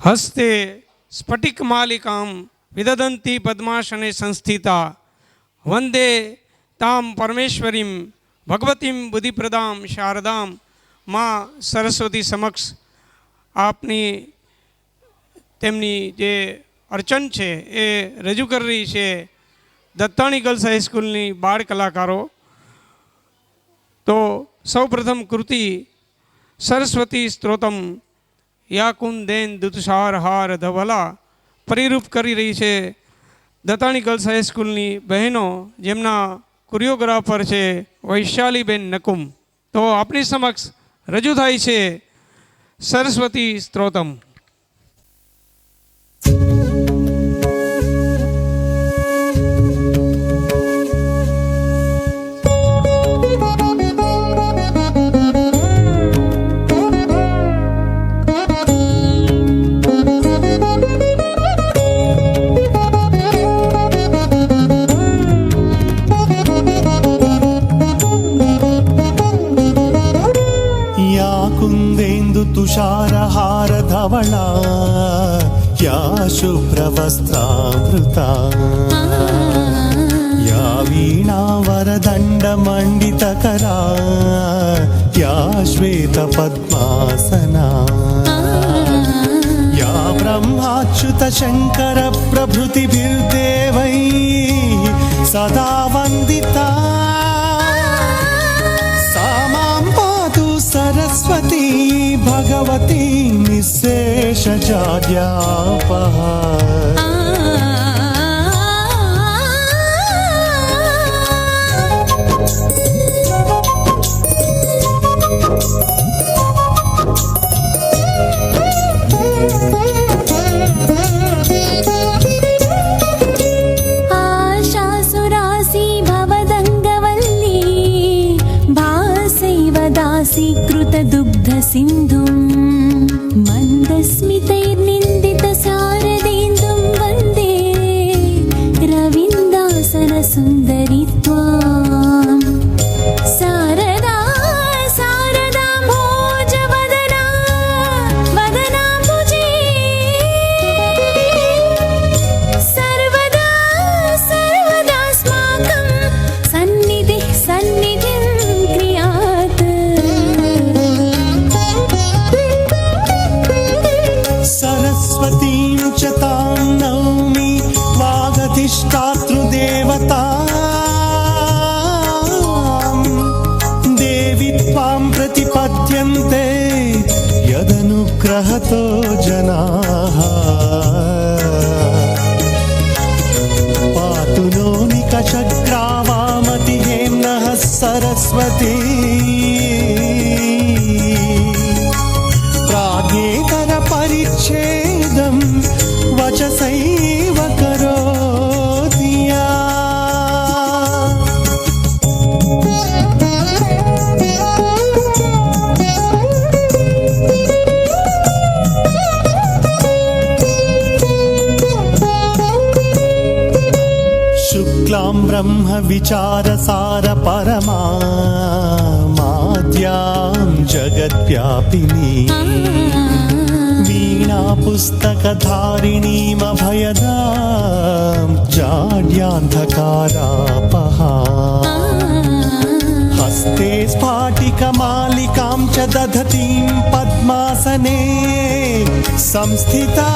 हस्ते स्फटिकमालिकां विदधन्ती पद्मासने संस्थिता वंदे तां परमेश्वरीं भगवतीं बुद्धिप्रदां शारदां माँ सरस्वती समक्ष आपनी तेमनी जे अर्चन है ए रजू कर रही है दत्ताणी गर्ल्स हाईस्कूलनी बाळ कलाकारो। तो सौ प्रथम कृति सरस्वती स्त्रोतम या कुंदेन दुतुषार हार धवला परिरूप करी रही है दत्ताणी गर्ल्स हाईस्कूलनी बहनों जेमना कोरियोग्राफर है वैशालीबेन नकुम। तो अपनी समक्ष रजू थाय छे सरस्वती स्त्रोतम। तुषारहार धवला या शुभ्रवस्त्रावृता या वीणावरदण्डमण्डितकरा या श्वेतपद्मासना या ब्रह्माच्युतशङ्कर प्रभृतिभिर्देवैः सदा वन्दिता सा मां पातु सरस्वती भगवती निःशेषजाड्यापहा। आशासुरासि भवदङ्गवल्ली भासैव दासी कृतदुग्धसिन्धुं मन्दस्मितैर्निन्दितशारदेन्दुं वन्दे रविन्दासनसुन्दरि त्वां शारदा शारदा भोजवदना वदनाम्बुजे सर्वदा सर्वदास्माकं सन्निधिः सन्निधिं क्रियात्। सरस्वतीं च तां नौमि वागधिष्ठातृदेवतां देवी त्वां प्रतिपद्यन्ते यदनुग्रहतो जनाः। पातु नो निकषग्रावामतिहेम्नः सरस्वती प्राज्ञेतरपरिच्छेदं वचसैव करोति या। शुक्लां ब्रह्म विचारसार परमा माद्यां जगद्व्यापिनी वीणा पुस्तकधारिणीमभयदां जाड्यान्धकारापहा। हस्ते स्फाटिकमालिकां च दधतीं पद्मासने संस्थिता